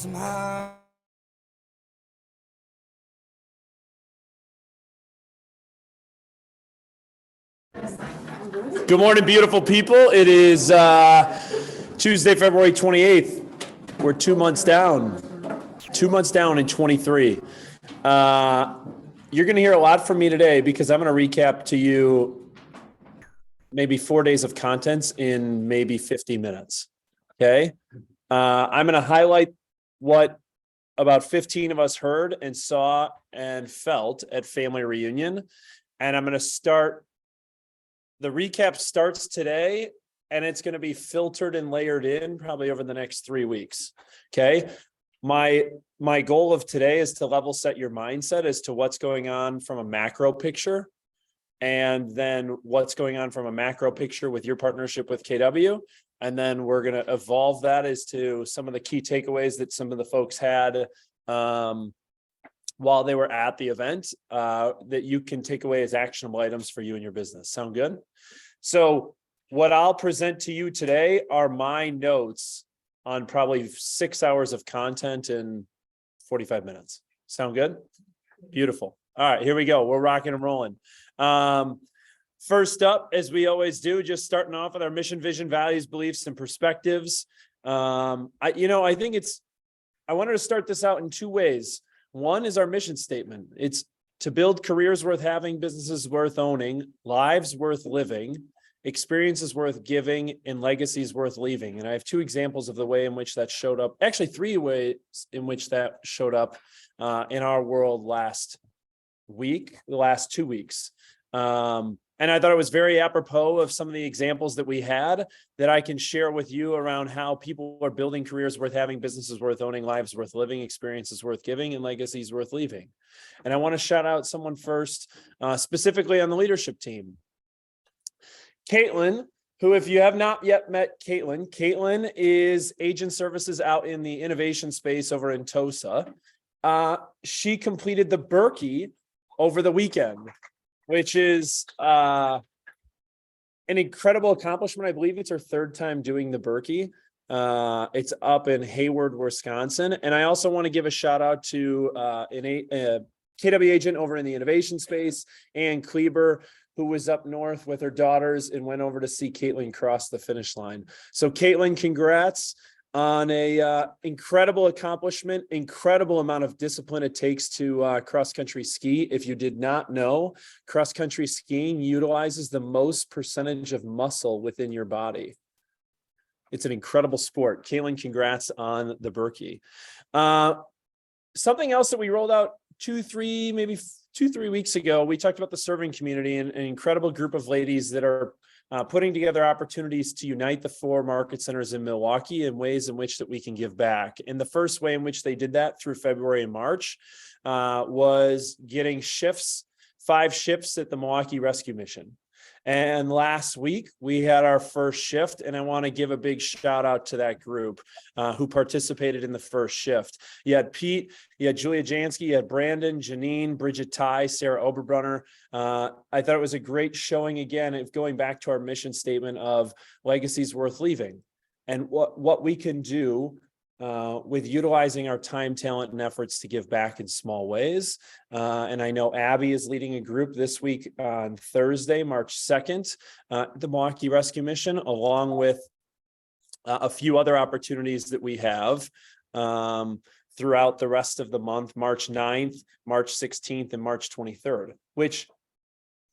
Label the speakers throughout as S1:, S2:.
S1: somehow.
S2: Good morning, beautiful people. It is Tuesday, February 28th. We're 2 months down. 2 months down in 23. You're going to hear a lot from me today because I'm going to recap to you maybe 4 days of content in maybe 50 minutes. Okay. I'm going to highlight what about 15 of us heard and saw and felt at Family Reunion. And I'm going to start. The recap starts today, and it's going to be filtered and layered in probably over the next 3 weeks. Okay. My goal of today is to level set your mindset as to what's going on from a macro picture, and then what's going on from a macro picture with your partnership with KW. And then we're going to evolve that as to some of the key takeaways that some of the folks had while they were at the event that you can take away as actionable items for you and your business. Sound good? So what I'll present to you today are my notes on probably 6 hours of content in 45 minutes. Sound good? Beautiful. All right, here we go. We're rocking and rolling. First up, as we always do, just starting off with our mission, vision, values, beliefs, and perspectives. I wanted to start this out in two ways. One is our mission statement. It's to build careers worth having, businesses worth owning, lives worth living, experiences worth giving, and legacies worth leaving. And I have two examples of the way in which that showed up, actually 3 ways in which that showed up in our world last 2 weeks. And I thought it was very apropos of some of the examples that we had that I can share with you around how people are building careers worth having, businesses worth owning, lives worth living, experiences worth giving, and legacies worth leaving. And I want to shout out someone first, specifically on the leadership team. Caitlin, who, if you have not yet met Caitlin is agent services out in the innovation space over in Tosa. She completed the Berkey over the weekend, which is an incredible accomplishment. I believe it's her third time doing the Berkey. It's up in Hayward, Wisconsin. And I also want to give a shout out to a KW agent over in the innovation space, Ann Kleber, who was up north with her daughters and went over to see Caitlin cross the finish line. So Caitlin, congrats on a incredible accomplishment, incredible amount of discipline it takes to cross-country ski. If you did not know, cross-country skiing utilizes the most percentage of muscle within your body. It's an incredible sport. Caitlin, congrats on the Berkey. Something else that we rolled out 2-3 weeks ago, we talked about the serving community and an incredible group of ladies that are putting together opportunities to unite the 4 market centers in Milwaukee in ways in which that we can give back. And the first way in which they did that through February and March was getting 5 shifts at the Milwaukee Rescue Mission. And last week we had our first shift, and I want to give a big shout out to that group who participated in the first shift. You had Pete, you had Julia Jansky, you had Brandon, Janine, Bridget Ty, Sarah Oberbrunner. I thought it was a great showing again of going back to our mission statement of legacies worth leaving and what we can do with utilizing our time, talent, and efforts to give back in small ways. And I know Abby is leading a group this week on Thursday, March 2nd, the Milwaukee Rescue Mission, along with a few other opportunities that we have throughout the rest of the month, March 9th, March 16th, and March 23rd, which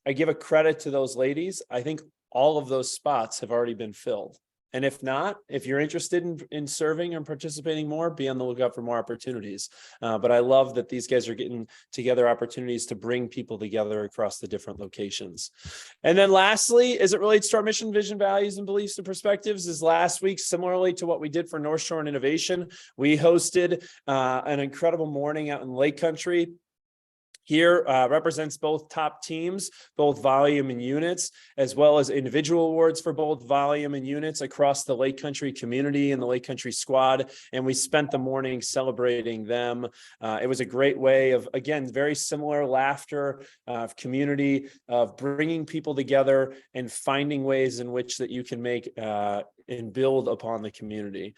S2: I give a credit to those ladies. I think all of those spots have already been filled. And if not, if you're interested in serving and participating more, be on the lookout for more opportunities. But I love that these guys are getting together opportunities to bring people together across the different locations. And then lastly, as it relates to our mission, vision, values, and beliefs and perspectives, is last week, similarly to what we did for North Shore and Innovation, we hosted an incredible morning out in Lake Country. Here represents both top teams, both volume and units, as well as individual awards for both volume and units across the Lake Country community and the Lake Country squad. And we spent the morning celebrating them. It was a great way of, again, very similar laughter, of community, of bringing people together and finding ways in which that you can make and build upon the community.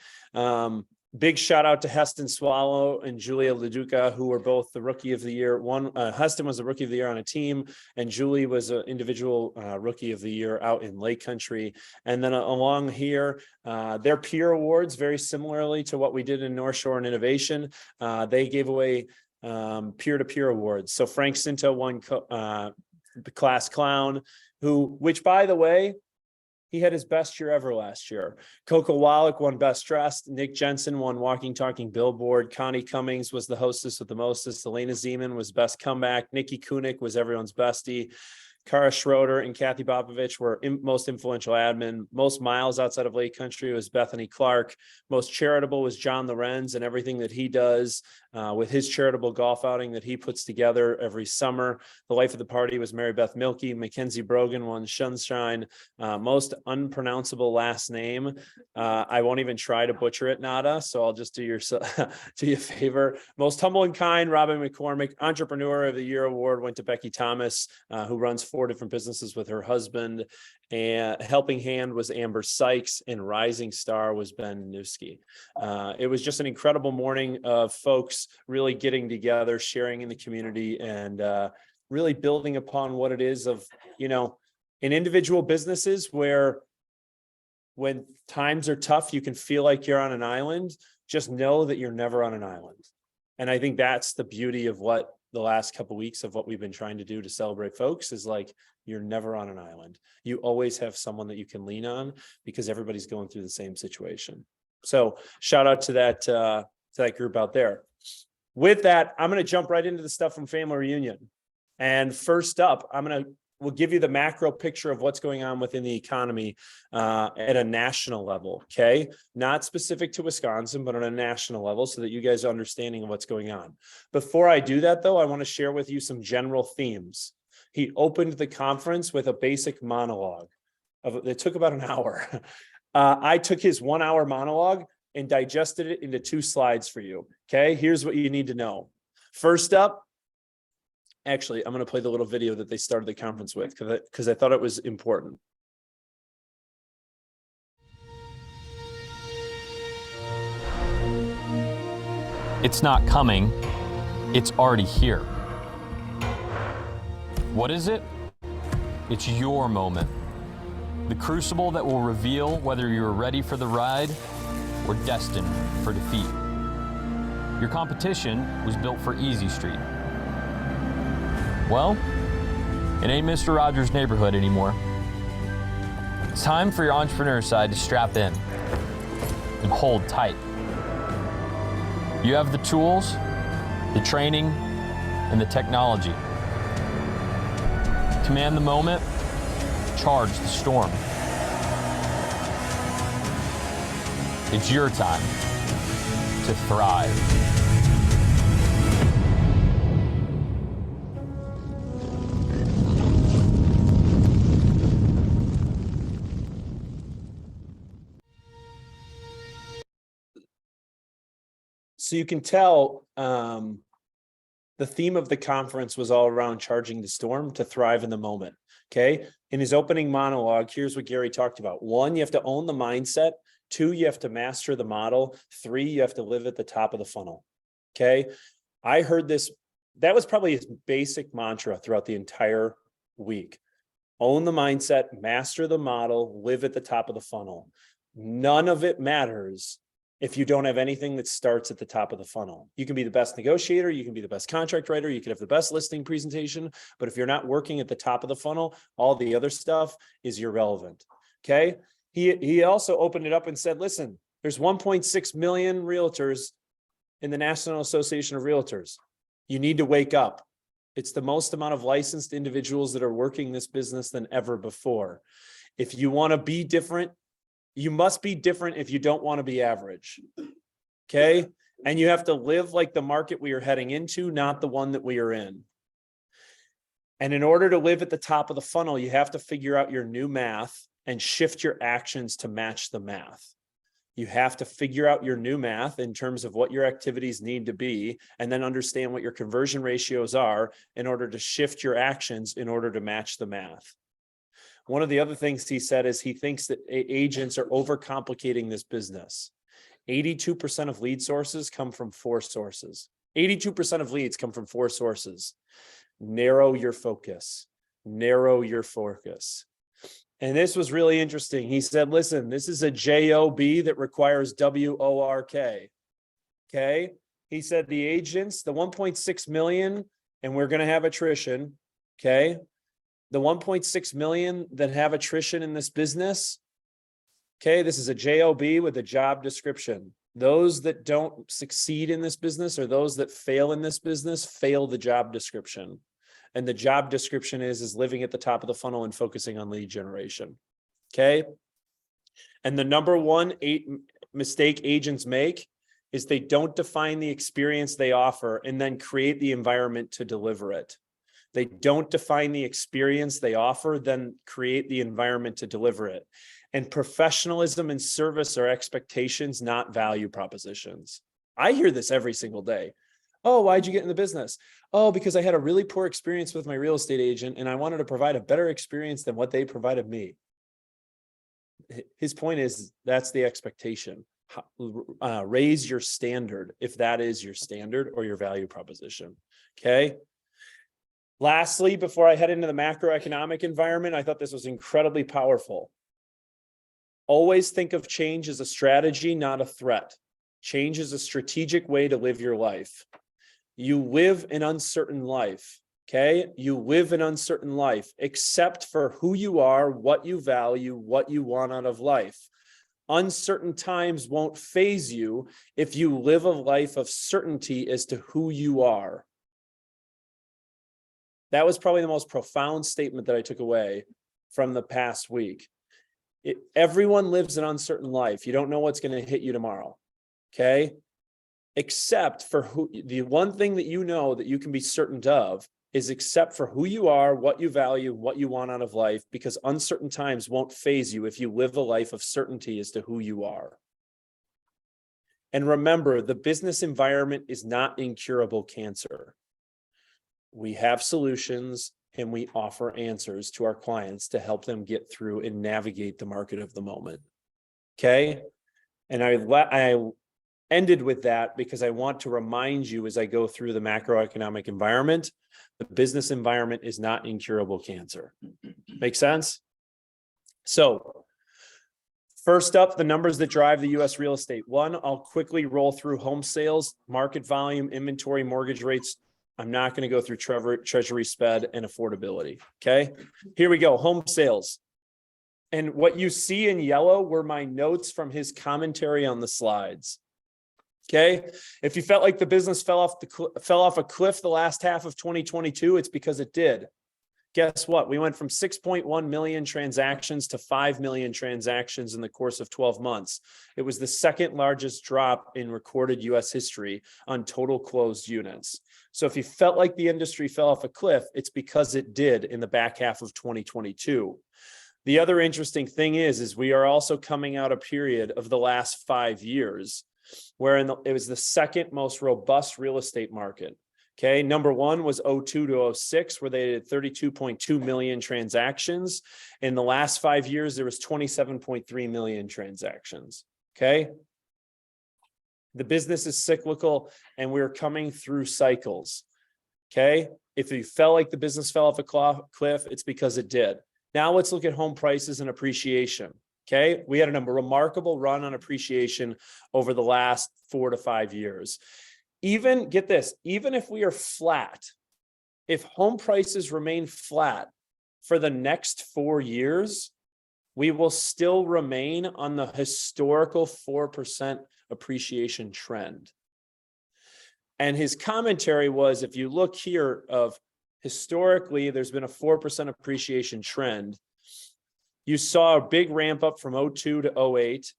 S2: Big shout out to Heston Swallow and Julia LaDuca, who were both the Rookie of the Year. Heston was the Rookie of the Year on a team, and Julie was an individual Rookie of the Year out in Lake Country. And then along here, their peer awards, very similarly to what we did in North Shore and Innovation, they gave away peer-to-peer awards. So Frank Cinto won the Class Clown, which by the way, he had his best year ever last year. Coco Wallach won Best Dressed. Nick Jensen won Walking Talking Billboard. Connie Cummings was the hostess with the mostest. Elena Zeman was Best Comeback. Nikki Kunik was everyone's bestie. Kara Schroeder and Kathy Popovich were most influential admin. Most miles outside of Lake Country was Bethany Clark. Most charitable was John Lorenz and everything that he does with his charitable golf outing that he puts together every summer. The life of the party was Mary Beth Milkey. Mackenzie Brogan won Sunshine. Most unpronounceable last name. I won't even try to butcher it, Nada. So I'll just do you a favor. Most humble and kind, Robin McCormick. Entrepreneur of the Year award went to Becky Thomas, who runs 4 different businesses with her husband. And Helping Hand was Amber Sykes, and Rising Star was Ben Newski. It was just an incredible morning of folks really getting together, sharing in the community, and really building upon what it is of, in individual businesses where when times are tough, you can feel like you're on an island. Just know that you're never on an island. And I think that's the beauty of what the last couple of weeks of what we've been trying to do to celebrate folks is like, you're never on an island. You always have someone that you can lean on because everybody's going through the same situation. So shout out to that group out there. With that, I'm going to jump right into the stuff from Family Reunion. And first up, we'll give you the macro picture of what's going on within the economy at a national level, okay? Not specific to Wisconsin, but on a national level so that you guys are understanding of what's going on. Before I do that, though, I want to share with you some general themes. He opened the conference with a basic monologue. It took about an hour. I took his 1 hour monologue and digested it into 2 slides for you, okay? Here's what you need to know. First up, actually, I'm going to play the little video that they started the conference with because I thought it was important.
S1: It's not coming, it's already here. What is it? It's your moment. The crucible that will reveal whether you're ready for the ride or destined for defeat. Your competition was built for Easy Street. Well, it ain't Mr. Rogers' neighborhood anymore. It's time for your entrepreneur side to strap in and hold tight. You have the tools, the training, and the technology. Command the moment, charge the storm. It's your time to thrive.
S2: So you can tell the theme of the conference was all around charging the storm to thrive in the moment. Okay. In his opening monologue, here's what Gary talked about. 1, you have to own the mindset. 2, you have to master the model. 3, you have to live at the top of the funnel. Okay. I heard this. That was probably his basic mantra throughout the entire week. Own the mindset, master the model, live at the top of the funnel. None of it matters if you don't have anything that starts at the top of the funnel. You can be the best negotiator, you can be the best contract writer, you can have the best listing presentation, but if you're not working at the top of the funnel, all the other stuff is irrelevant, okay? He also opened it up and said, listen, there's 1.6 million realtors in the National Association of Realtors. You need to wake up. It's the most amount of licensed individuals that are working this business than ever before. If you want to be different, you must be different if you don't want to be average, okay? And you have to live like the market we are heading into, not the one that we are in. And in order to live at the top of the funnel, you have to figure out your new math and shift your actions to match the math. You have to figure out your new math in terms of what your activities need to be, and then understand what your conversion ratios are in order to shift your actions in order to match the math. One of the other things he said is he thinks that agents are overcomplicating this business. 82% of lead sources come from 4 sources. 82% of leads come from 4 sources. Narrow your focus. Narrow your focus. And this was really interesting. He said, listen, this is a JOB that requires WORK. Okay. He said the agents, the 1.6 million, and we're going to have attrition. Okay. The 1.6 million that have attrition in this business. Okay. This is a JOB with a job description. Those that don't succeed in this business or those that fail in this business fail the job description. And the job description is living at the top of the funnel and focusing on lead generation. Okay. And the number one mistake agents make is they don't define the experience they offer and then create the environment to deliver it. They don't define the experience they offer, then create the environment to deliver it. And professionalism and service are expectations, not value propositions. I hear this every single day. Oh, why'd you get in the business? Oh, because I had a really poor experience with my real estate agent and I wanted to provide a better experience than what they provided me. His point is that's the expectation. Raise your standard if that is your standard or your value proposition. Okay. Lastly, before I head into the macroeconomic environment, I thought this was incredibly powerful. Always think of change as a strategy, not a threat. Change is a strategic way to live your life. You live an uncertain life, okay? You live an uncertain life, except for who you are, what you value, what you want out of life. Uncertain times won't faze you if you live a life of certainty as to who you are. That was probably the most profound statement that I took away from the past week. Everyone lives an uncertain life. You don't know what's going to hit you tomorrow, okay? Except for the one thing that you know that you can be certain of is except for who you are, what you value, what you want out of life, because uncertain times won't faze you if you live a life of certainty as to who you are. And remember, the business environment is not incurable cancer. We have solutions and we offer answers to our clients to help them get through and navigate the market of the moment. Okay. And I ended with that because I want to remind you as I go through the macroeconomic environment, the business environment is not incurable cancer. Make sense? So first up, the numbers that drive the U.S. real estate. One, I'll quickly roll through home sales, market volume, inventory, mortgage rates. I'm not going to go through treasury sped and affordability. Okay, here we go. Home sales. And what you see in yellow were my notes from his commentary on the slides. Okay, if you felt like the business fell off a cliff the last half of 2022, it's because it did. Guess what? We went from 6.1 million transactions to 5 million transactions in the course of 12 months. It was the second largest drop in recorded U.S. history on total closed units. So if you felt like the industry fell off a cliff, it's because it did in the back half of 2022. The other interesting thing is we are also coming out a period of the last 5 years where it was the second most robust real estate market. Okay, number one was 02 to 06, where they did 32.2 million transactions. In the last 5 years, there was 27.3 million transactions. Okay, the business is cyclical and we're coming through cycles. Okay, if you felt like the business fell off a cliff, it's because it did. Now let's look at home prices and appreciation. Okay, we had a remarkable run on appreciation over the last 4 to 5 years. Even, get this, even if we are flat, if home prices remain flat for the next 4 years, we will still remain on the historical 4% appreciation trend. And his commentary was, if you look here of historically, there's been a 4% appreciation trend. You saw a big ramp up from 02 to 08.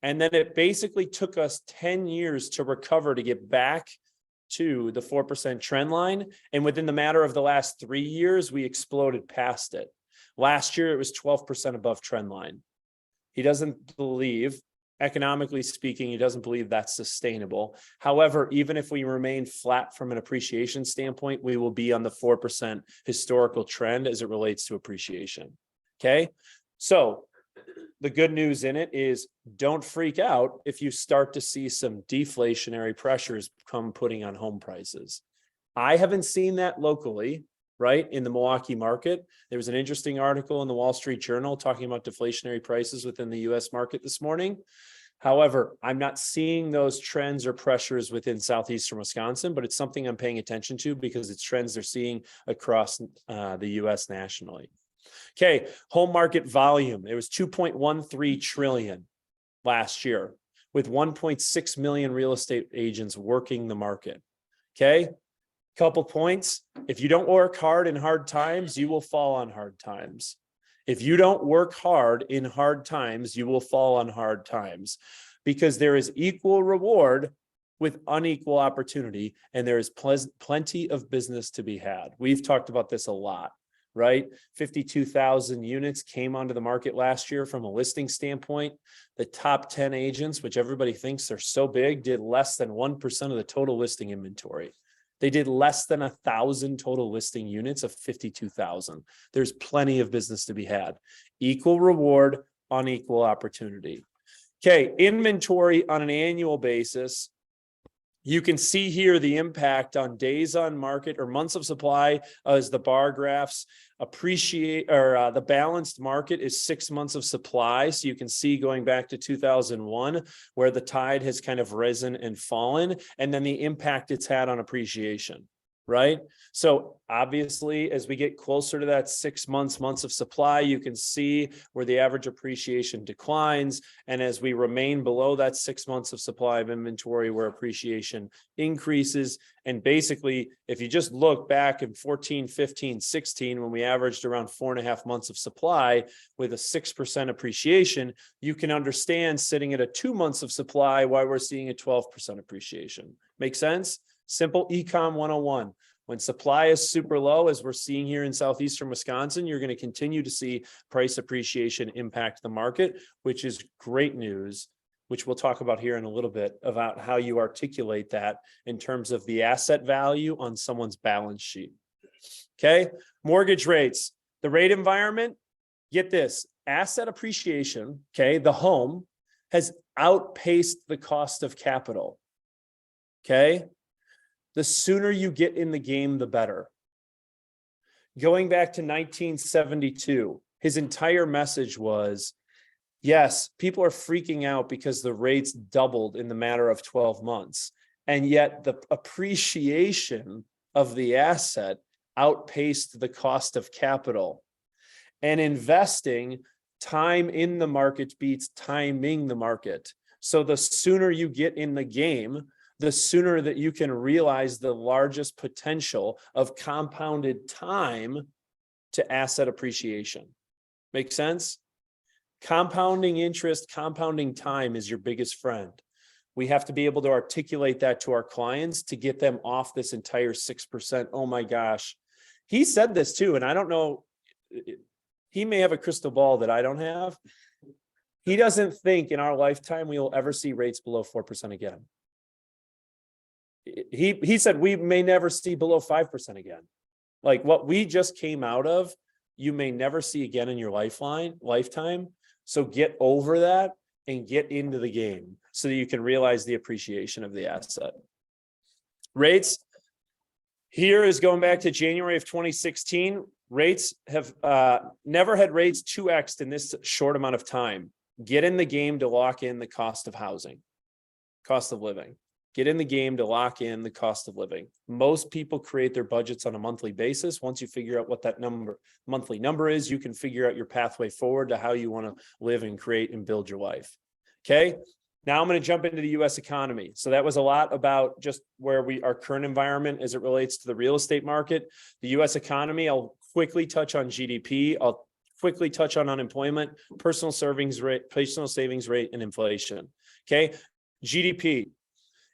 S2: And then it basically took us 10 years to recover to get back to the 4% trend line. And within the matter of the last 3 years, we exploded past it. Last year, it was 12% above trend line. He doesn't believe, economically speaking, he doesn't believe that's sustainable. However, even if we remain flat from an appreciation standpoint, we will be on the 4% historical trend as it relates to appreciation. Okay, so the good news in it is don't freak out if you start to see some deflationary pressures come putting on home prices. I haven't seen that locally, right? In the Milwaukee market. There was an interesting article in the Wall Street Journal talking about deflationary prices within the US market this morning. However, I'm not seeing those trends or pressures within southeastern Wisconsin, but it's something I'm paying attention to because it's trends they're seeing across the US nationally. Okay, home market volume. It was 2.13 trillion last year with 1.6 million real estate agents working the market. Okay, couple points. If you don't work hard in hard times, you will fall on hard times. If you don't work hard in hard times, you will fall on hard times because there is equal reward with unequal opportunity, and there is plenty of business to be had. We've talked about this a lot, right? 52,000 units came onto the market last year from a listing standpoint. The top 10 agents, which everybody thinks they're so big, did less than 1% of the total listing inventory. They did less than 1,000 total listing units of 52,000. There's plenty of business to be had. Equal reward, unequal opportunity. Okay, inventory on an annual basis. You can see here the impact on days on market or months of supply as the bar graphs appreciate, or the balanced market is 6 months of supply. So you can see going back to 2001 where the tide has kind of risen and fallen, and then the impact it's had on appreciation, right? So obviously, as we get closer to that 6 months of supply, you can see where the average appreciation declines. And as we remain below that 6 months of supply of inventory, where appreciation increases. And basically, if you just look back in 14, 15, 16, when we averaged around 4.5 months of supply with a 6% appreciation, you can understand sitting at a 2 months of supply why we're seeing a 12% appreciation. Make sense? Simple econ 101. When supply is super low, as we're seeing here in southeastern Wisconsin, you're going to continue to see price appreciation impact the market, which is great news, which we'll talk about here in a little bit about how you articulate that in terms of the asset value on someone's balance sheet. Okay, mortgage rates, the rate environment, get this, asset appreciation, okay, the home has outpaced the cost of capital. Okay. The sooner you get in the game, the better. Going back to 1972, his entire message was, yes, people are freaking out because the rates doubled in the matter of 12 months. And yet the appreciation of the asset outpaced the cost of capital. And investing, time in the market beats timing the market. So the sooner you get in the game, the sooner that you can realize the largest potential of compounded time to asset appreciation. Make sense? Compounding interest, compounding time is your biggest friend. We have to be able to articulate that to our clients to get them off this entire 6%. Oh my gosh. He said this too, and I don't know, he may have a crystal ball that I don't have. He doesn't think in our lifetime we will ever see rates below 4% again. He said we may never see below 5% again. Like what we just came out of, you may never see again in your lifetime. So get over that and get into the game so that you can realize the appreciation of the asset. Rates here is going back to January of 2016. Rates have never had rates 2x'd in this short amount of time. Get in the game to lock in the cost of housing, cost of living. Get in the game to lock in the cost of living. Most people create their budgets on a monthly basis. Once you figure out what that monthly number is, you can figure out your pathway forward to how you want to live and create and build your life. Okay. Now I'm going to jump into the US economy. So that was a lot about just where our current environment as it relates to the real estate market. The US economy, I'll quickly touch on GDP. I'll quickly touch on unemployment, personal savings rate, and inflation. Okay. GDP.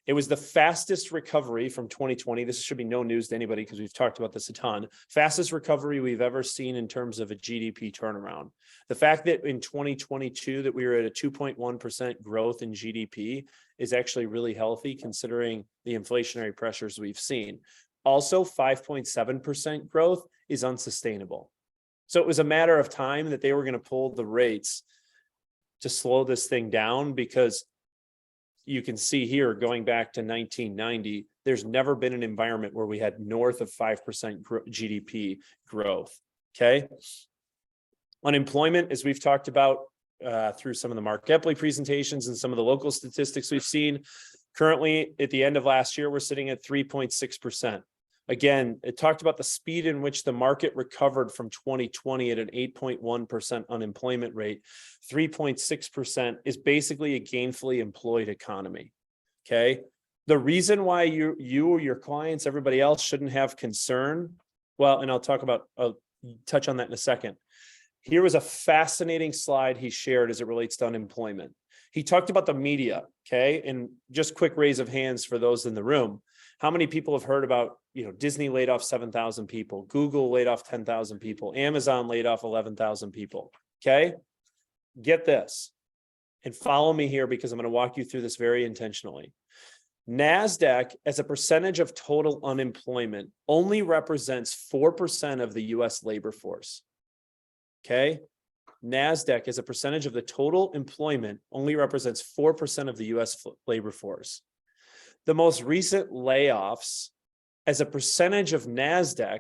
S2: It was the fastest recovery from 2020. This should be no news to anybody because we've talked about this a ton. Fastest recovery we've ever seen in terms of a GDP turnaround. The fact that in 2022 that we were at a 2.1% growth in GDP is actually really healthy considering the inflationary pressures we've seen. Also, 5.7% growth is unsustainable. So it was a matter of time that they were going to pull the rates to slow this thing down, because you can see here, going back to 1990, there's never been an environment where we had north of 5% GDP growth. Okay. Unemployment, as we've talked about through some of the Mark Epley presentations and some of the local statistics we've seen, currently at the end of last year, we're sitting at 3.6%. Again, it talked about the speed in which the market recovered from 2020 at an 8.1% unemployment rate. 3.6% is basically a gainfully employed economy. Okay. The reason why you or your clients, everybody else, shouldn't have concern, well, and I'll touch on that in a second. Here was a fascinating slide he shared as it relates to unemployment. He talked about the media. Okay. And just quick raise of hands for those in the room. How many people have heard about, Disney laid off 7,000 people, Google laid off 10,000 people, Amazon laid off 11,000 people. Okay. Get this and follow me here, because I'm going to walk you through this very intentionally. NASDAQ, as a percentage of total unemployment, only represents 4% of the US labor force. Okay. NASDAQ, as a percentage of the total employment, only represents 4% of the US labor force. The most recent layoffs as a percentage of NASDAQ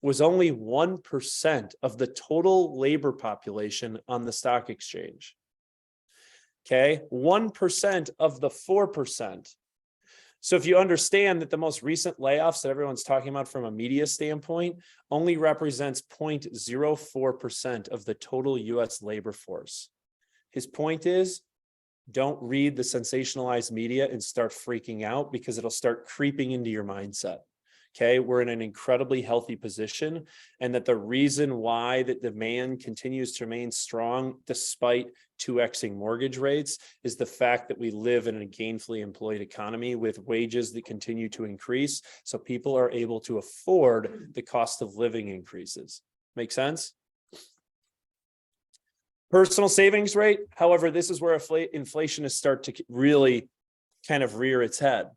S2: was only 1% of the total labor population on the stock exchange. Okay, 1% of the 4%. So if you understand that the most recent layoffs that everyone's talking about from a media standpoint only represents 0.04% of the total US labor force. His point is, don't read the sensationalized media and start freaking out, because it'll start creeping into your mindset. Okay, we're in an incredibly healthy position, and that the reason why the demand continues to remain strong despite 2xing mortgage rates is the fact that we live in a gainfully employed economy with wages that continue to increase, so people are able to afford the cost of living increases. Make sense? Personal savings rate, however, this is where inflation is start to really kind of rear its head.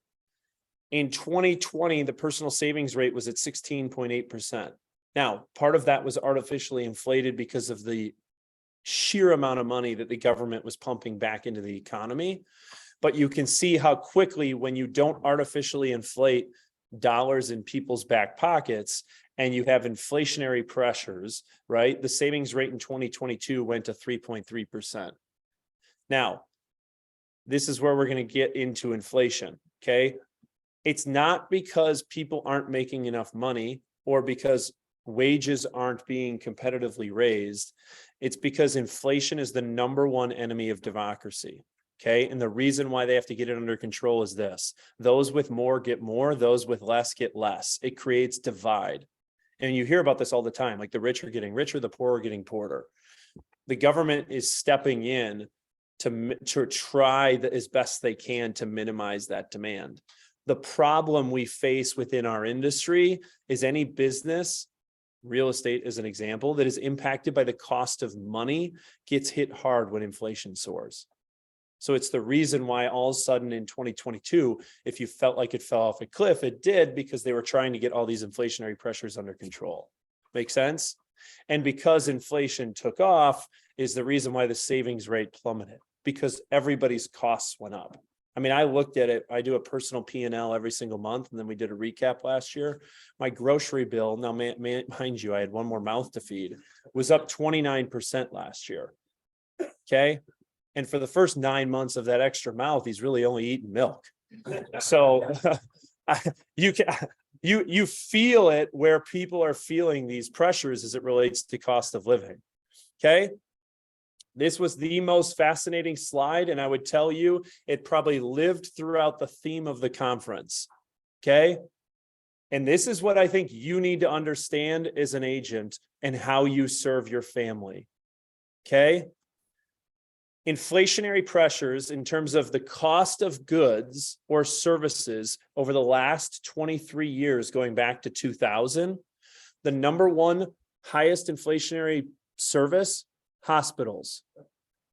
S2: In 2020, the personal savings rate was at 16.8%. Now, part of that was artificially inflated because of the sheer amount of money that the government was pumping back into the economy. But you can see how quickly, when you don't artificially inflate dollars in people's back pockets and you have inflationary pressures, right? The savings rate in 2022 went to 3.3%. Now, this is where we're going to get into inflation, okay? It's not because people aren't making enough money or because wages aren't being competitively raised. It's because inflation is the number one enemy of democracy. Okay. And the reason why they have to get it under control is this: those with more get more, those with less get less. It creates divide. And you hear about this all the time, like the rich are getting richer, the poor are getting poorer. The government is stepping in to try as best they can to minimize that demand. The problem we face within our industry is any business, real estate as an example, that is impacted by the cost of money gets hit hard when inflation soars. So it's the reason why all of a sudden in 2022, if you felt like it fell off a cliff, it did, because they were trying to get all these inflationary pressures under control. Make sense? And because inflation took off is the reason why the savings rate plummeted, because everybody's costs went up. I mean, I looked at it, I do a personal P&L every single month, and then we did a recap last year. My grocery bill, now mind you, I had one more mouth to feed, was up 29% last year. Okay. And for the first 9 months of that extra mouth, he's really only eating milk. So you feel it where people are feeling these pressures as it relates to cost of living. Okay. This was the most fascinating slide, and I would tell you it probably lived throughout the theme of the conference. Okay. And this is what I think you need to understand as an agent and how you serve your family. Okay. Inflationary pressures in terms of the cost of goods or services over the last 23 years, going back to 2000, the number one highest inflationary service: hospitals.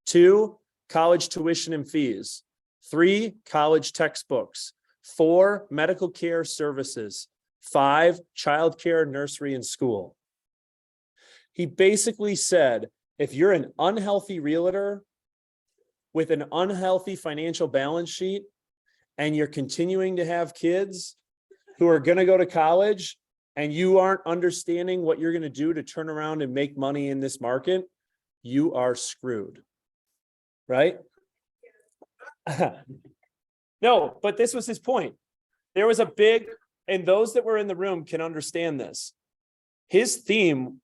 S2: 2, college tuition and fees. 3, college textbooks. 4, medical care services. 5, childcare, nursery, and school. He basically said, if you're an unhealthy realtor, with an unhealthy financial balance sheet and you're continuing to have kids who are going to go to college and you aren't understanding what you're going to do to turn around and make money in this market, you are screwed. Right? No, but this was his point. There was a big, and those that were in the room can understand this. His theme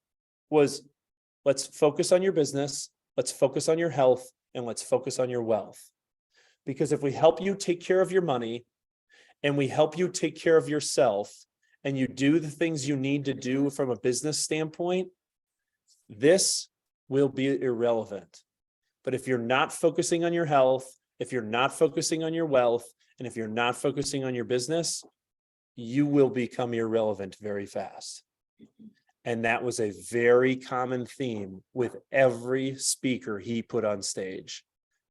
S2: was, let's focus on your business, let's focus on your health, and let's focus on your wealth. Because if we help you take care of your money and we help you take care of yourself and you do the things you need to do from a business standpoint, this will be irrelevant. But if you're not focusing on your health, if you're not focusing on your wealth, and if you're not focusing on your business, you will become irrelevant very fast. And that was a very common theme with every speaker he put on stage.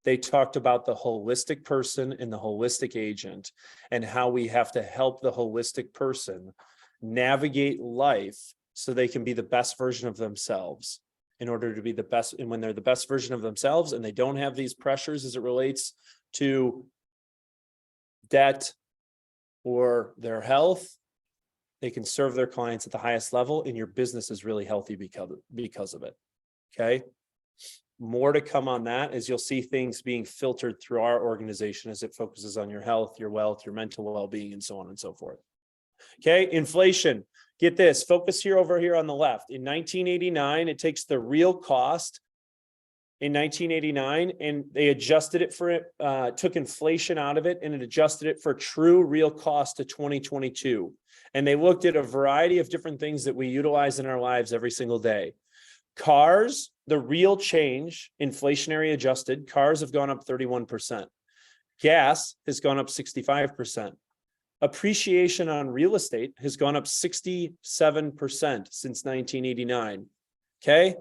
S2: They talked about the holistic person and the holistic agent and how we have to help the holistic person navigate life so they can be the best version of themselves in order to be the best. And when they're the best version of themselves and they don't have these pressures as it relates to debt or their health, they can serve their clients at the highest level and your business is really healthy because of it. Okay. More to come on that as you'll see things being filtered through our organization as it focuses on your health, your wealth, your mental well-being, and so on and so forth. Okay. Inflation. Get this, focus here over here on the left. In 1989, it takes the real cost in 1989 and they adjusted it for it, took inflation out of it and it adjusted it for true real cost to 2022. And they looked at a variety of different things that we utilize in our lives every single day. Cars, the real change, inflationary adjusted, cars have gone up 31%. Gas has gone up 65%. Appreciation on real estate has gone up 67% since 1989. Okay.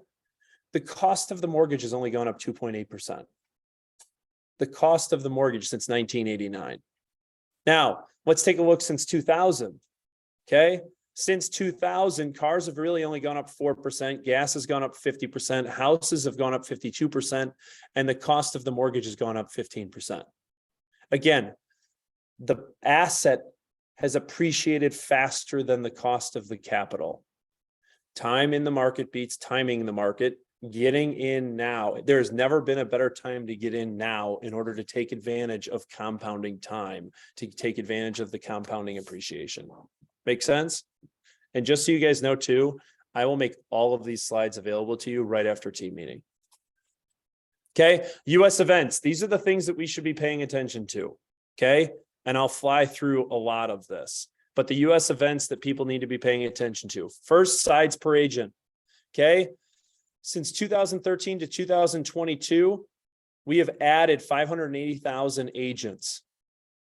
S2: The cost of the mortgage has only gone up 2.8%. The cost of the mortgage since 1989. Now, let's take a look since 2000. Okay. Since 2000, cars have really only gone up 4%. Gas has gone up 50%. Houses have gone up 52%. And the cost of the mortgage has gone up 15%. Again, the asset has appreciated faster than the cost of the capital. Time in the market beats timing in the market. Getting in now. There's never been a better time to get in now in order to take advantage of compounding time, to take advantage of the compounding appreciation. Make sense? And just so you guys know too, I will make all of these slides available to you right after team meeting. Okay, US events. These are the things that we should be paying attention to. Okay, and I'll fly through a lot of this, but the US events that people need to be paying attention to. First, sides per agent. Okay, since 2013 to 2022, we have added 580,000 agents.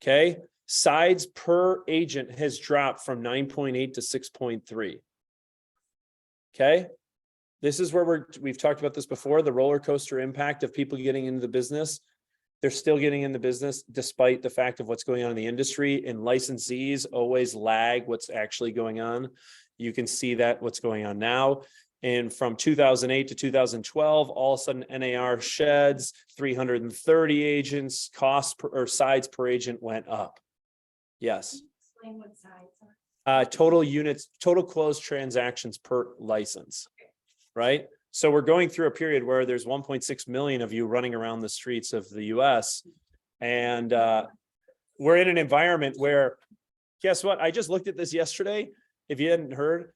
S2: Okay, sides per agent has dropped from 9.8 to 6.3. Okay, this is where we've talked about this before, the roller coaster impact of people getting into the business. They're still getting in the business despite the fact of what's going on in the industry, and licensees always lag what's actually going on. You can see that what's going on now. And from 2008 to 2012, all of a sudden NAR sheds, 330 agents, cost per, or sides per agent went up. Yes.
S3: Explain what sides are.
S2: Total units, total closed transactions per license, right? So we're going through a period where there's 1.6 million of you running around the streets of the US. And we're in an environment where, guess what? I just looked at this yesterday. If you hadn't heard,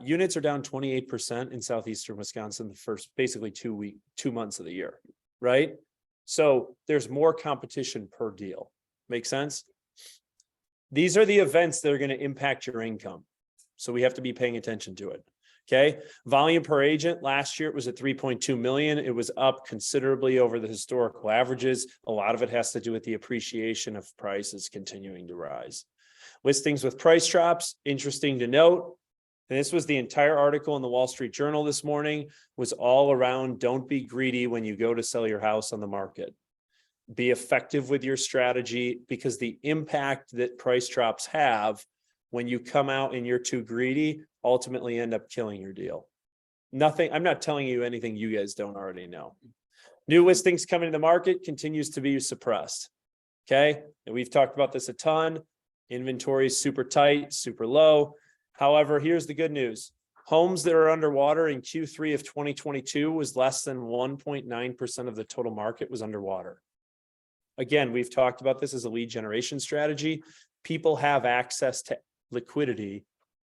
S2: units are down 28% in southeastern Wisconsin the first basically 2 months of the year, right? So there's more competition per deal. Make sense? These are the events that are going to impact your income. So we have to be paying attention to it. Okay. Volume per agent last year, it was at 3.2 million. It was up considerably over the historical averages. A lot of it has to do with the appreciation of prices continuing to rise. Listings with price drops, interesting to note. And this was the entire article in the Wall Street Journal this morning, was all around don't be greedy when you go to sell your house on the market. Be effective with your strategy, because the impact that price drops have when you come out and you're too greedy ultimately end up killing your deal. Nothing, I'm not telling you anything you guys don't already know. New listings coming to the market continues to be suppressed. Okay, and we've talked about this a ton. Inventory is super tight, super low. However, here's the good news. Homes that are underwater in Q3 of 2022 was less than 1.9% of the total market was underwater. Again, we've talked about this as a lead generation strategy. People have access to liquidity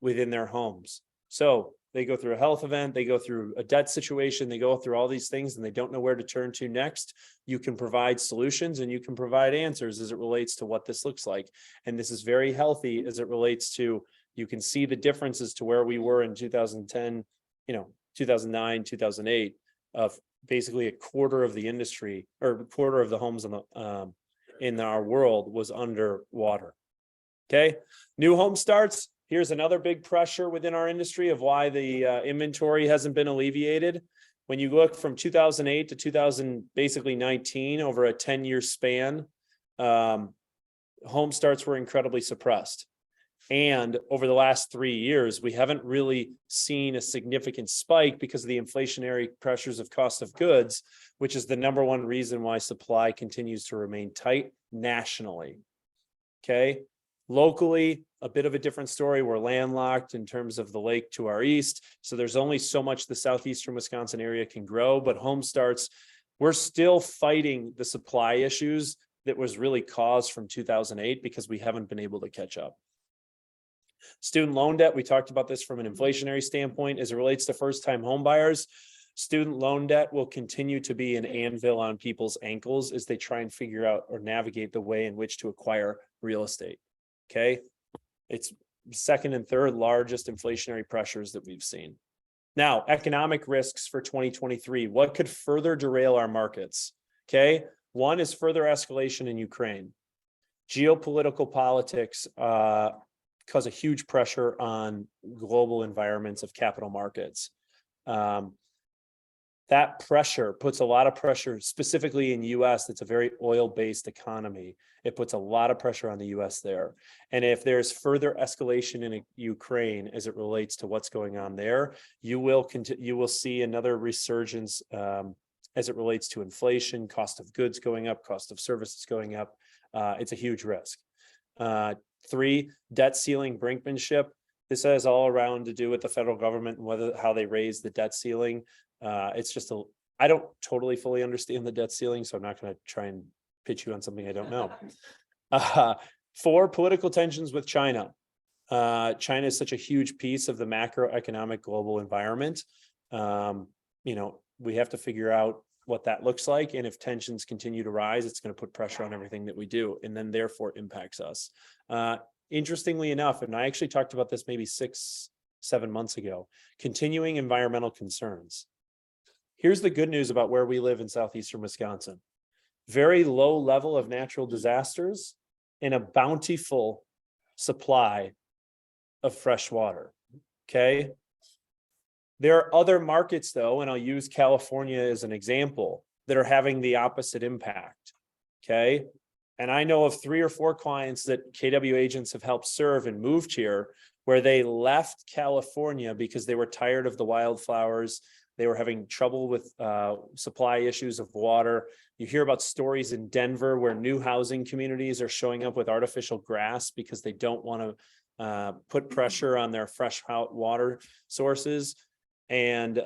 S2: within their homes. So they go through a health event, they go through a debt situation, they go through all these things and they don't know where to turn to next. You can provide solutions and you can provide answers as it relates to what this looks like. And this is very healthy as it relates to, you can see the differences to where we were in 2010, 2009, 2008 of basically a quarter of the industry or a quarter of the homes in our world was underwater. Okay, new home starts. Here's another big pressure within our industry of why the inventory hasn't been alleviated. When you look from 2008 to basically 19 over a 10-year span, home starts were incredibly suppressed. And over the last 3 years, we haven't really seen a significant spike because of the inflationary pressures of cost of goods, which is the number one reason why supply continues to remain tight nationally. Okay. Locally, a bit of a different story. We're landlocked in terms of the lake to our east. So there's only so much the southeastern Wisconsin area can grow, but home starts, we're still fighting the supply issues that was really caused from 2008 because we haven't been able to catch up. Student loan debt, we talked about this from an inflationary standpoint as it relates to first-time home buyers. Student loan debt will continue to be an anvil on people's ankles as they try and figure out or navigate the way in which to acquire real estate. Okay, it's second and third largest inflationary pressures that we've seen. Now, economic risks for 2023. What could further derail our markets? Okay, one is further escalation in Ukraine. Geopolitical politics cause a huge pressure on global environments of capital markets. That pressure puts a lot of pressure specifically in US. That's a very oil-based economy. It puts a lot of pressure on the US there. And if there's further escalation in Ukraine as it relates to what's going on there, you will see another resurgence as it relates to inflation, cost of goods going up, cost of services going up. It's a huge risk. 3, debt ceiling brinkmanship. This has all around to do with the federal government and how they raise the debt ceiling. It's just I don't totally fully understand the debt ceiling, so I'm not going to try and pitch you on something I don't know. 4, political tensions with China. China is such a huge piece of the macroeconomic global environment. We have to figure out what that looks like. And if tensions continue to rise, it's going to put pressure on everything that we do and then therefore impacts us. Interestingly enough, and I actually talked about this maybe 6-7 months ago, continuing environmental concerns. Here's the good news about where we live in southeastern Wisconsin. Very low level of natural disasters and a bountiful supply of fresh water. Okay. There are other markets though, and I'll use California as an example, that are having the opposite impact. Okay. And I know of 3 or 4 clients that KW agents have helped serve and moved here where they left California because they were tired of the wildflowers. They were having trouble with supply issues of water. You hear about stories in Denver where new housing communities are showing up with artificial grass because they don't want to put pressure on their fresh water sources. And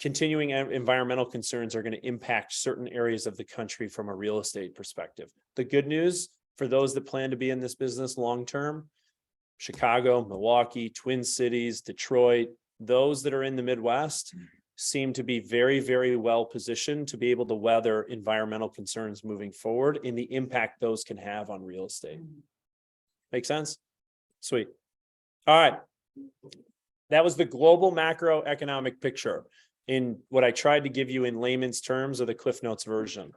S2: continuing environmental concerns are going to impact certain areas of the country from a real estate perspective. The good news for those that plan to be in this business long-term, Chicago, Milwaukee, Twin Cities, Detroit, those that are in the Midwest seem to be very, very well positioned to be able to weather environmental concerns moving forward and the impact those can have on real estate. Make sense? Sweet. All right. That was the global macroeconomic picture in what I tried to give you in layman's terms of the Cliff Notes version.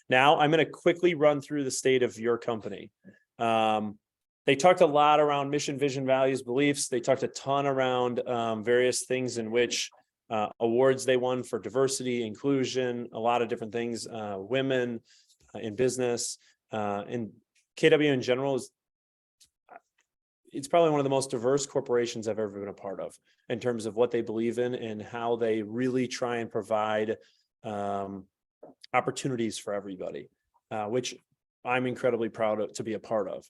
S2: Now I'm going to quickly run through the state of your company. They talked a lot around mission, vision, values, beliefs. They talked a ton around various things in which awards they won for diversity, inclusion, a lot of different things, women in business, and KW in general it's probably one of the most diverse corporations I've ever been a part of in terms of what they believe in and how they really try and provide opportunities for everybody, which I'm incredibly proud to be a part of.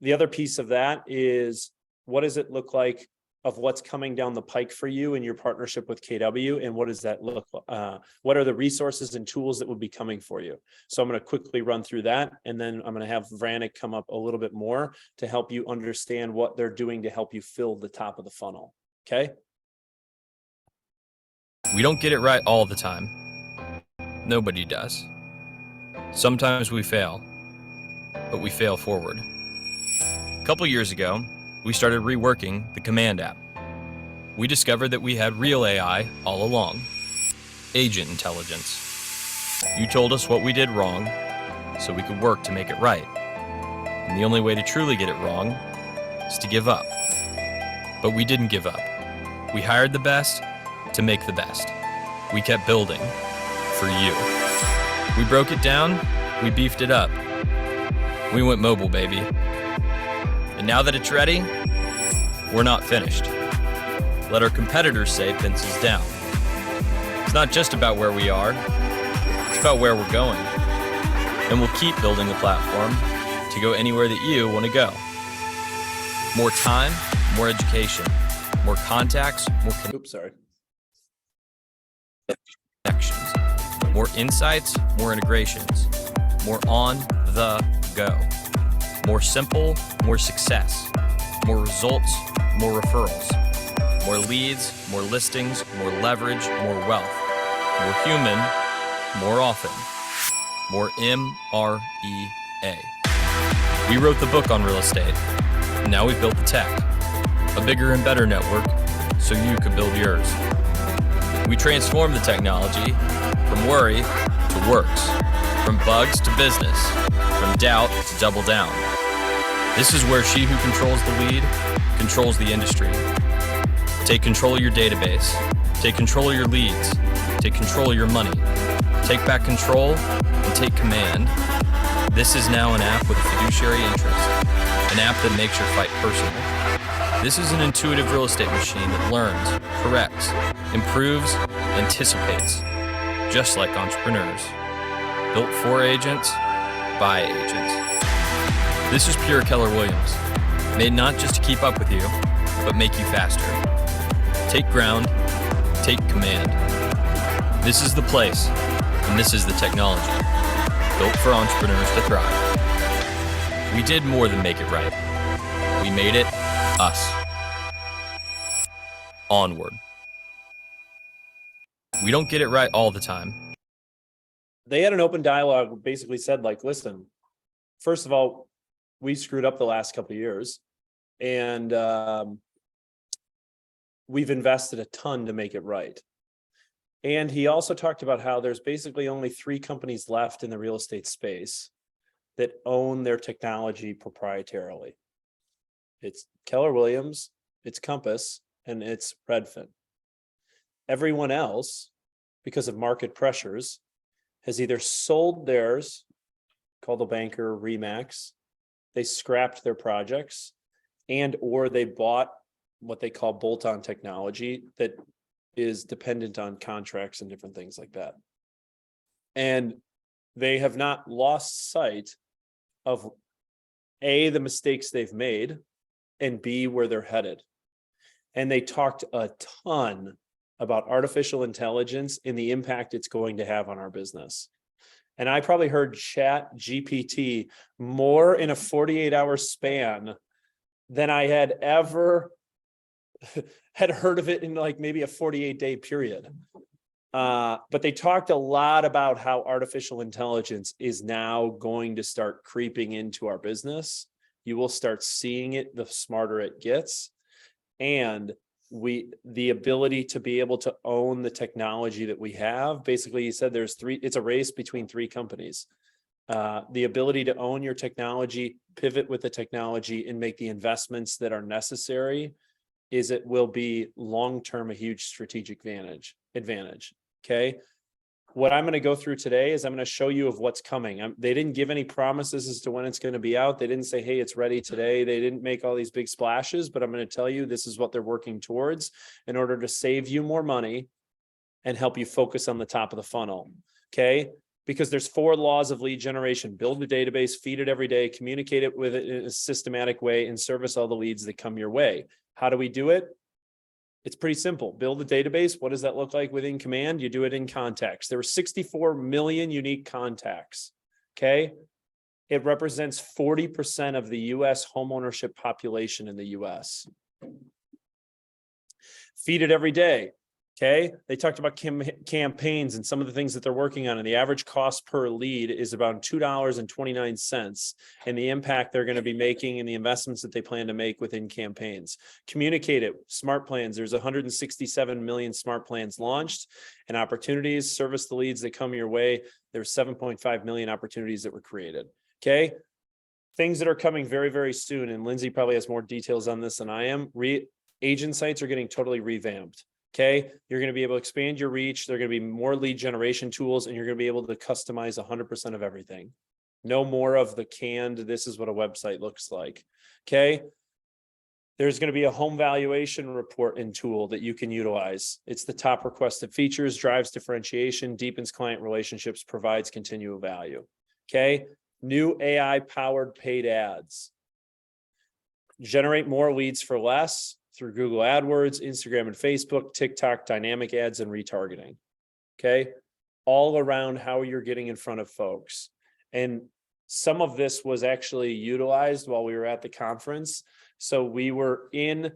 S2: The other piece of that is, what does it look like of what's coming down the pike for you in your partnership with KW, and what does that look like? What are the resources and tools that would be coming for you? So I'm going to quickly run through that, and then I'm going to have Vranek come up a little bit more to help you understand what they're doing to help you fill the top of the funnel. Okay.
S1: We don't get it right all the time. Nobody does. Sometimes we fail, but we fail forward. A couple years ago, we started reworking the Command app. We discovered that we had real AI all along, agent intelligence. You told us what we did wrong, so we could work to make it right. And the only way to truly get it wrong is to give up. But we didn't give up. We hired the best to make the best. We kept building for you. We broke it down, we beefed it up. We went mobile, baby. And now that it's ready, we're not finished. Let our competitors say pencils down. It's not just about where we are, it's about where we're going. And we'll keep building the platform to go anywhere that you want to go. More time, more education, more contacts, more connections, more insights, more integrations, more on the go. More simple, more success, more results, more referrals, more leads, more listings, more leverage, more wealth, more human, more often, more MREA. We wrote the book on real estate, and now we've built the tech, a bigger and better network, so you could build yours. We transformed the technology from worry to works, from bugs to business, from doubt to double down. This is where she who controls the lead controls the industry. Take control of your database. Take control of your leads. Take control of your money. Take back control and take command. This is now an app with a fiduciary interest, an app that makes your fight personal. This is an intuitive real estate machine that learns, corrects, improves, anticipates, just like entrepreneurs. Built for agents, by agents. This is pure Keller Williams, made not just to keep up with you, but make you faster. Take ground, take command. This is the place, and this is the technology, built for entrepreneurs to thrive. We did more than make it right. We made it us. Onward. We don't get it right all the time.
S2: They had an open dialogue, basically said, like, listen, first of all, we screwed up the last couple of years, and we've invested a ton to make it right. And he also talked about how there's basically only 3 companies left in the real estate space that own their technology proprietarily. It's Keller Williams, it's Compass, and it's Redfin. Everyone else, because of market pressures, has either sold theirs, called the banker Remax, they scrapped their projects, and or they bought what they call bolt-on technology that is dependent on contracts and different things like that. And they have not lost sight of A, the mistakes they've made, and B, where they're headed. And they talked a ton about artificial intelligence and the impact it's going to have on our business. And I probably heard Chat GPT more in a 48-hour span than I had ever had heard of it in like maybe a 48-day period. But they talked a lot about how artificial intelligence is now going to start creeping into our business. You will start seeing it the smarter it gets. And the ability to be able to own the technology that we have, basically he said it's a race between 3 companies. The ability to own your technology, pivot with the technology, and make the investments that are necessary it will be long-term a huge strategic advantage. Okay. What I'm going to go through today is I'm going to show you of what's coming. They didn't give any promises as to when it's going to be out. They didn't say, hey, it's ready today. They didn't make all these big splashes, but I'm going to tell you this is what they're working towards in order to save you more money and help you focus on the top of the funnel. Okay. Because there's 4 laws of lead generation: build a database, feed it every day, communicate it with it in a systematic way, and service all the leads that come your way. How do we do it? It's pretty simple. Build a database. What does that look like within Command? You do it in contacts. There were 64 million unique contacts. Okay. It represents 40% of the US homeownership population in the US. Feed it every day. Okay. They talked about campaigns and some of the things that they're working on. And the average cost per lead is about $2.29, and the impact they're going to be making and the investments that they plan to make within campaigns. Communicate it. Smart plans. There's 167 million smart plans launched, and opportunities. Service the leads that come your way. There's 7.5 million opportunities that were created. Okay. Things that are coming very, very soon. And Lindsay probably has more details on this than I am. Agent sites are getting totally revamped. Okay. You're going to be able to expand your reach. There are going to be more lead generation tools, and you're going to be able to customize 100% of everything. No more of the canned, this is what a website looks like. Okay. There's going to be a home valuation report and tool that you can utilize. It's the top requested features, drives differentiation, deepens client relationships, provides continual value. Okay. New AI powered paid ads. Generate more leads for less through Google AdWords, Instagram and Facebook, TikTok, dynamic ads, and retargeting. Okay. All around how you're getting in front of folks. And some of this was actually utilized while we were at the conference. So we were in,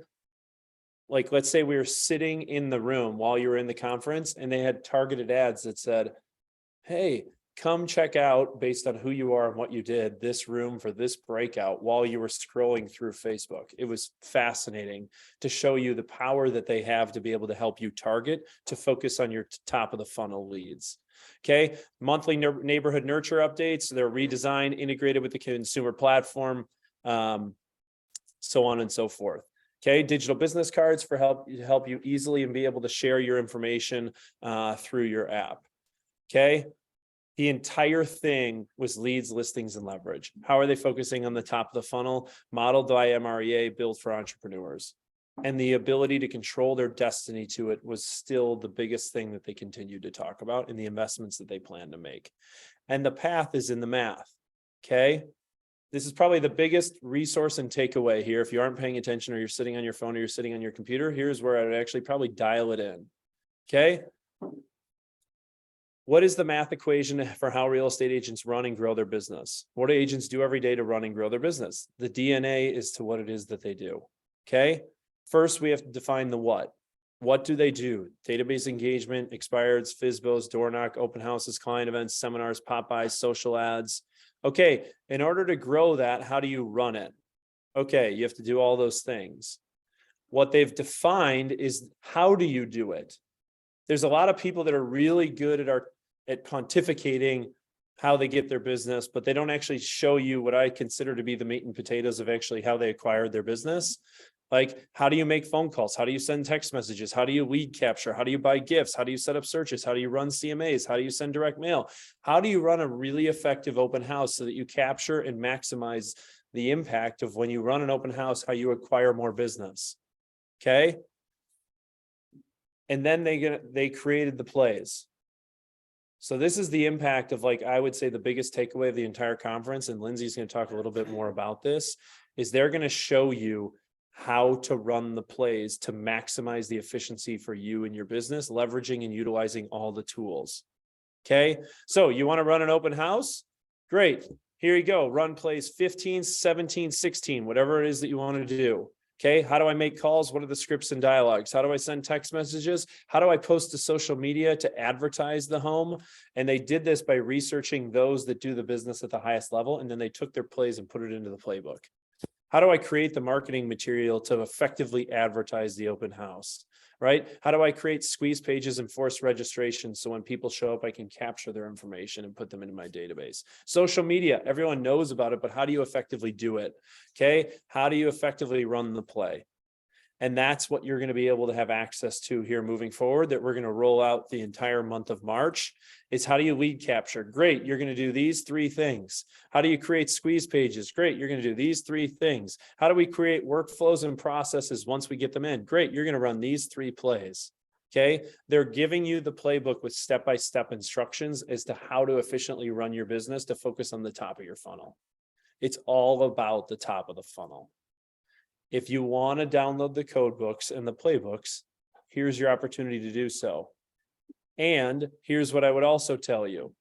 S2: like, let's say we were sitting in the room while you were in the conference, and they had targeted ads that said, hey, come check out, based on who you are and what you did, this room for this breakout, while you were scrolling through Facebook. It was fascinating to show you the power that they have to be able to help you target, to focus on your top of the funnel leads. Okay. Monthly neighborhood nurture updates. They're redesigned, integrated with the consumer platform, so on and so forth. Okay. Digital business cards for help you easily and be able to share your information through your app. Okay. The entire thing was leads, listings, and leverage. How are they focusing on the top of the funnel? Modeled by MREA, built for entrepreneurs. And the ability to control their destiny to it was still the biggest thing that they continued to talk about in the investments that they plan to make. And the path is in the math. Okay. This is probably the biggest resource and takeaway here. If you aren't paying attention, or you're sitting on your phone, or you're sitting on your computer, here's where I would actually probably dial it in. Okay. What is the math equation for how real estate agents run and grow their business? What do agents do every day to run and grow their business? The DNA is to what it is that they do. Okay. First, we have to define the what. What do they do? Database engagement, expireds, FSBOs, door knock, open houses, client events, seminars, pop-bys, social ads. Okay. In order to grow that, how do you run it? Okay. You have to do all those things. What they've defined is, how do you do it? There's a lot of people that are really good at pontificating how they get their business, but they don't actually show you what I consider to be the meat and potatoes of actually how they acquired their business. Like, how do you make phone calls? How do you send text messages? How do you lead capture? How do you buy gifts? How do you set up searches? How do you run CMAs? How do you send direct mail? How do you run a really effective open house so that you capture and maximize the impact of, when you run an open house, how you acquire more business? Okay. And then they created the plays. So this is the impact of, like, I would say the biggest takeaway of the entire conference, and Lindsay's going to talk a little bit more about this, is they're going to show you how to run the plays to maximize the efficiency for you and your business, leveraging and utilizing all the tools. Okay. So you want to run an open house? Great. Here you go. Run plays 15, 17, 16, whatever it is that you want to do. Okay. How do I make calls? What are the scripts and dialogues? How do I send text messages? How do I post to social media to advertise the home? And they did this by researching those that do the business at the highest level. And then they took their plays and put it into the playbook. How do I create the marketing material to effectively advertise the open house? Right? How do I create squeeze pages and force registration so when people show up, I can capture their information and put them into my database? Social media, everyone knows about it, but how do you effectively do it? Okay. How do you effectively run the play? And that's what you're going to be able to have access to here moving forward, that we're going to roll out the entire month of March. Is, how do you lead capture? Great. You're going to do these 3 things. How do you create squeeze pages? Great. You're going to do these 3 things. How do we create workflows and processes once we get them in? Great. You're going to run these 3 plays. Okay, they're giving you the playbook with step-by-step instructions as to how to efficiently run your business to focus on the top of your funnel. It's all about the top of the funnel. If you want to download the code books and the playbooks, here's your opportunity to do so. And here's what I would also tell you.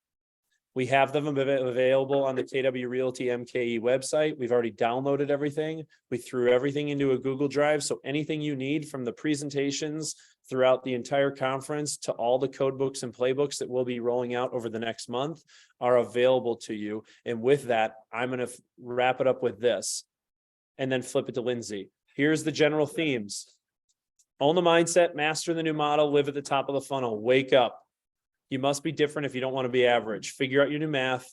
S2: We have them available on the KW Realty MKE website. We've already downloaded everything. We threw everything into a Google Drive. So anything you need from the presentations throughout the entire conference to all the code books and playbooks that we'll be rolling out over the next month are available to you. And with that, I'm going to wrap it up with this and then flip it to Lindsay. Here's the general themes. Own the mindset, master the new model, live at the top of the funnel, wake up. You must be different if you don't want to be average. Figure out your new math.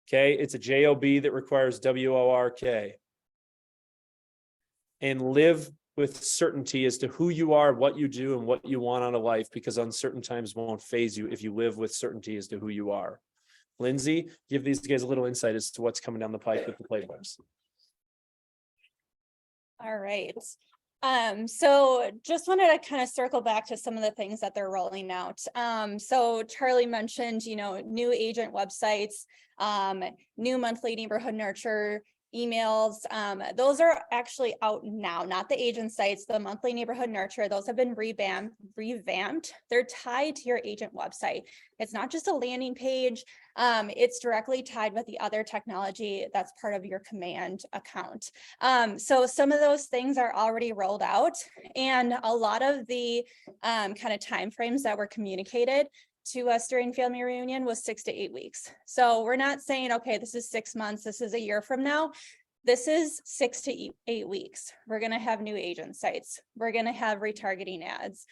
S2: Okay, it's a JOB that requires WORK. And live with certainty as to who you are, what you do, and what you want out of life, because uncertain times won't phase you if you live with certainty as to who you are. Lindsay, give these guys a little insight as to what's coming down the pipe with the playbooks.
S4: All right. So just wanted to kind of circle back to some of the things that they're rolling out. So Charlie mentioned, new agent websites, new monthly neighborhood nurture emails. Those are actually out now, not the agent sites, the monthly neighborhood nurture. Those have been revamped. They're tied to your agent website. It's not just a landing page. It's directly tied with the other technology that's part of your command account. So some of those things are already rolled out, and a lot of the kind of timeframes that were communicated to us during family reunion was 6 to 8 weeks. So we're not saying, okay, this is 6 months, this is a year from now. This is 6 to 8 weeks. We're going to have new agent sites. We're going to have retargeting ads.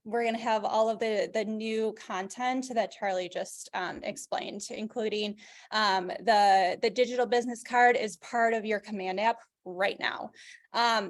S4: We're going to have all of the new content that Charlie just explained, including the digital business card is part of your command app right now.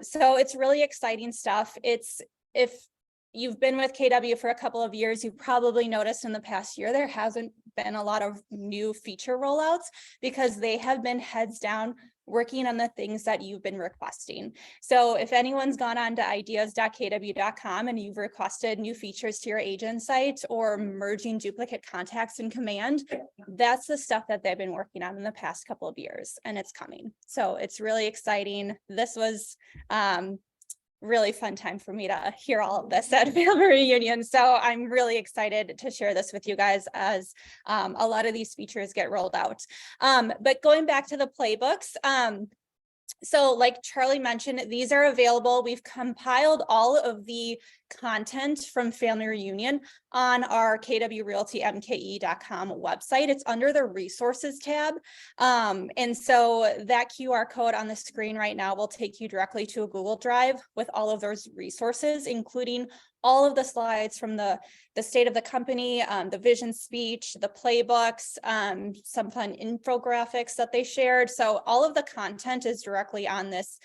S4: So it's really exciting stuff. If you've been with KW for a couple of years, you've probably noticed in the past year, there hasn't been a lot of new feature rollouts because they have been heads down working on the things that you've been requesting. So if anyone's gone on to ideas.kw.com and you've requested new features to your agent site or merging duplicate contacts in command, that's the stuff that they've been working on in the past couple of years, and it's coming. So it's really exciting. This was really fun time for me to hear all of this at family reunion. So I'm really excited to share this with you guys as a lot of these features get rolled out. But going back to the playbooks, so like Charlie mentioned, these are available. We've compiled all of the content from family reunion on our kwrealtymke.com website. It's under the resources tab. And so that QR code on the screen right now will take you directly to a Google Drive with all of those resources, including all of the slides from the state of the company, the vision speech, the playbooks, some fun infographics that they shared. So all of the content is directly on this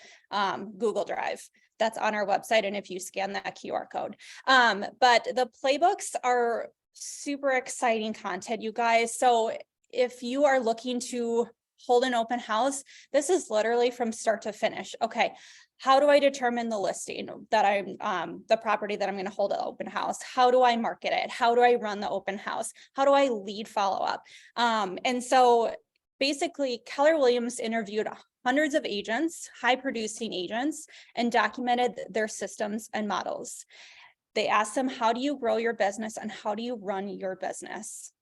S4: Google Drive that's on our website, and if you scan that QR code. But the playbooks are super exciting content, you guys. So if you are looking to hold an open house, this is literally from start to finish. Okay, how do I determine the listing that I'm the property that I'm going to hold an open house? How do I market it? How do I run the open house? How do I lead follow up? And so basically Keller Williams interviewed hundreds of agents, high producing agents, and documented their systems and models. They asked them, how do you grow your business and how do you run your business?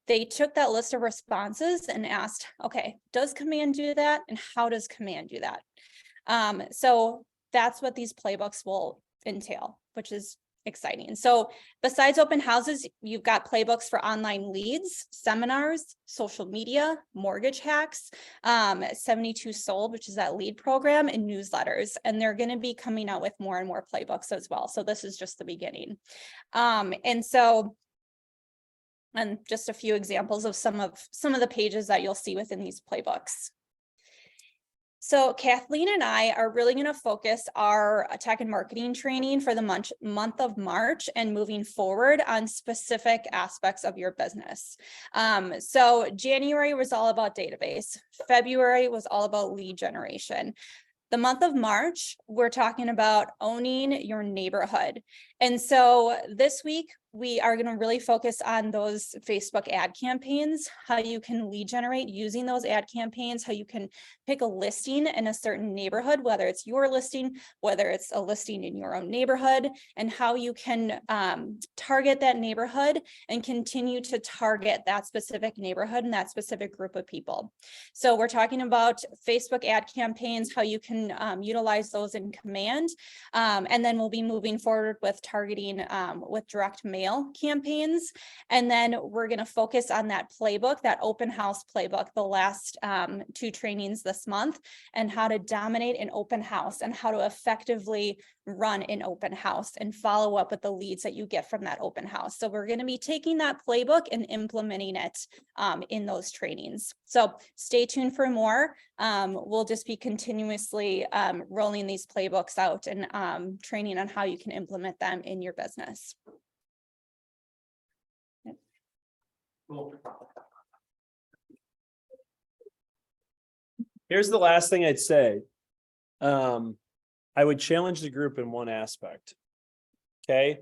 S4: They took that list of responses and asked, okay, does command do that? And how does command do that? So that's what these playbooks will entail, which is exciting. So besides open houses, you've got playbooks for online leads, seminars, social media, mortgage hacks, 72 Sold, which is that lead program, and newsletters. And they're going to be coming out with more and more playbooks as well. So this is just the beginning. And just a few examples of some of the pages that you'll see within these playbooks. So Kathleen and I are really going to focus our tech and marketing training for the month of March and moving forward on specific aspects of your business. So January was all about database. February was all about lead generation. The month of March, we're talking about owning your neighborhood. And so this week, we are going to really focus on those Facebook ad campaigns, how you can lead generate using those ad campaigns, how you can pick a listing in a certain neighborhood, whether it's your listing, whether it's a listing in your own neighborhood, and how you can target that neighborhood and continue to target that specific neighborhood and that specific group of people. So we're talking about Facebook ad campaigns, how you can utilize those in command. And then we'll be moving forward with targeting with direct mail campaigns. And then we're going to focus on that playbook, that open house playbook, the last 2 trainings this month, and how to dominate an open house and how to effectively run an open house and follow up with the leads that you get from that open house. So we're going to be taking that playbook and implementing it in those trainings. So stay tuned for more. We'll just be continuously rolling these playbooks out and training on how you can implement them in your business.
S2: Cool. Here's the last thing I'd say. I would challenge the group in one aspect. Okay.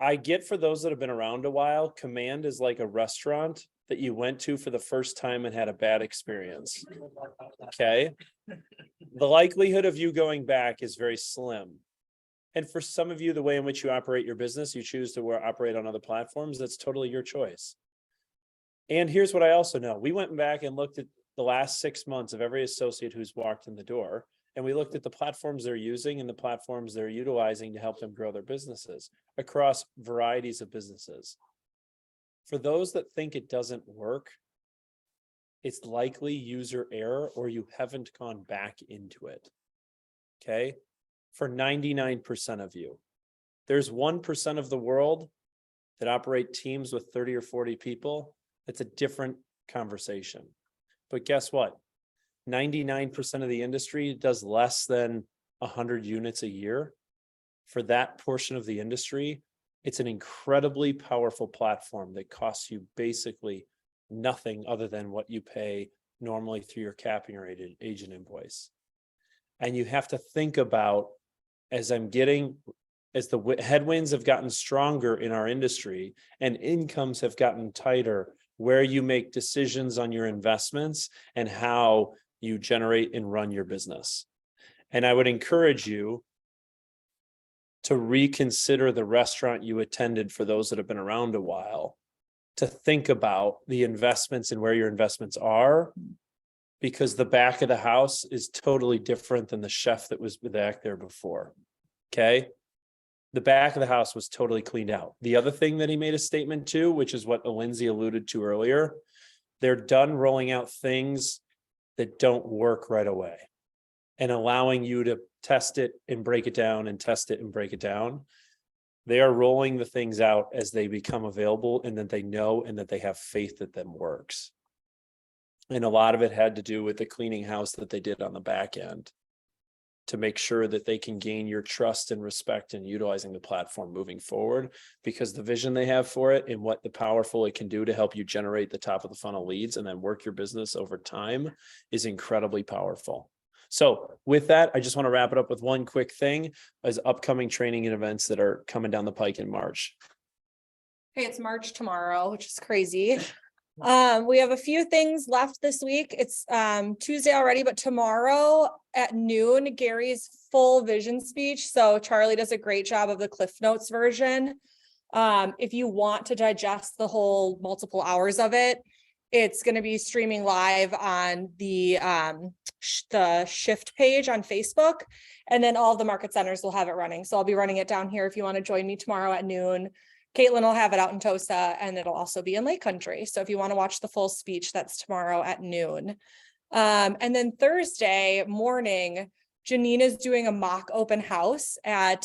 S2: I get, for those that have been around a while, command is like a restaurant that you went to for the first time and had a bad experience. Okay. The likelihood of you going back is very slim. And for some of you, the way in which you operate your business, you choose to operate on other platforms, that's totally your choice. And here's what I also know. We went back and looked at the last 6 months of every associate who's walked in the door. And we looked at the platforms they're using and the platforms they're utilizing to help them grow their businesses across varieties of businesses. For those that think it doesn't work, it's likely user error or you haven't gone back into it. Okay. For 99% of you, there's 1% of the world that operate teams with 30 or 40 people. It's a different conversation. But guess what? 99% of the industry does less than 100 units a year. For that portion of the industry, it's an incredibly powerful platform that costs you basically nothing other than what you pay normally through your capping or agent invoice. And you have to think about, as the headwinds have gotten stronger in our industry and incomes have gotten tighter, where you make decisions on your investments and how you generate and run your business. And I would encourage you to reconsider the restaurant you attended, for those that have been around a while, to think about the investments and where your investments are, because the back of the house is totally different than the chef that was back there before. Okay. The back of the house was totally cleaned out. The other thing that he made a statement to, which is what Lindsay alluded to earlier, they're done rolling out things that don't work right away and allowing you to test it and break it down and test it and break it down. They are rolling the things out as they become available and that they know and that they have faith that them works. And a lot of it had to do with the cleaning house that they did on the back end to make sure that they can gain your trust and respect in utilizing the platform moving forward, because the vision they have for it and what the powerful it can do to help you generate the top of the funnel leads and then work your business over time is incredibly powerful. So with that, I just want to wrap it up with one quick thing as upcoming training and events that are coming down the pike in March.
S5: Hey, it's March tomorrow, which is crazy. We have a few things left this week. It's Tuesday already, but tomorrow at noon, Gary's full vision speech. So Charlie does a great job of the Cliff Notes version. If you want to digest the whole multiple hours of it, it's going to be streaming live on the Shift page on Facebook, and then all the market centers will have it running. So I'll be running it down here if you want to join me tomorrow at noon. Caitlin will have it out in Tosa, and it'll also be in Lake Country. So if you want to watch the full speech, that's tomorrow at noon. And then Thursday morning, Janine is doing a mock open house at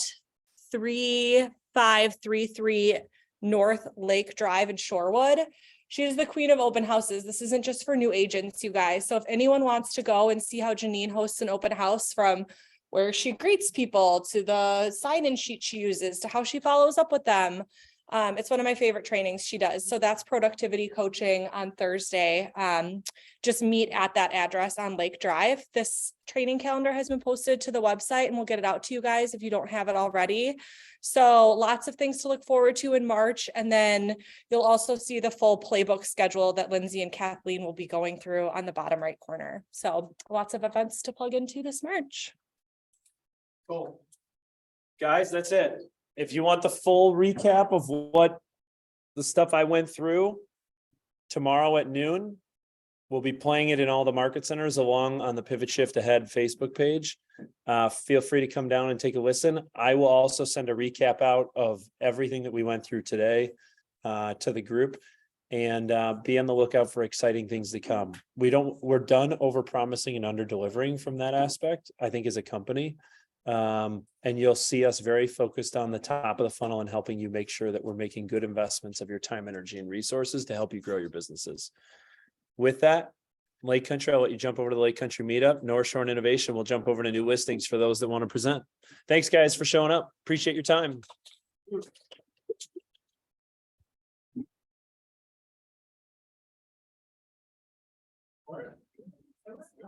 S5: 3533 North Lake Drive in Shorewood. She is the queen of open houses. This isn't just for new agents, you guys. So if anyone wants to go and see how Janine hosts an open house, from where she greets people to the sign-in sheet she uses to how she follows up with them, It's one of my favorite trainings she does. So that's productivity coaching on Thursday. Just meet at that address on Lake Drive. This training calendar has been posted to the website and we'll get it out to you guys if you don't have it already. So lots of things to look forward to in March. And then you'll also see the full playbook schedule that Lindsay and Kathleen will be going through on the bottom right corner. So lots of events to plug into this March.
S2: Cool. Guys, that's it. If you want the full recap of what the stuff I went through tomorrow at noon, we'll be playing it in all the market centers along on the Pivot Shift Ahead Facebook page. Feel free to come down and take a listen. I will also send a recap out of everything that we went through today to the group, and be on the lookout for exciting things to come. We're done over promising and under delivering from that aspect, I think, as a company. And you'll see us very focused on the top of the funnel and helping you make sure that we're making good investments of your time, energy, and resources to help you grow your businesses. With that, Lake Country, I'll let you jump over to the Lake Country Meetup. North Shore and Innovation will jump over to new listings for those that want to present. Thanks, guys, for showing up. Appreciate your time. All right.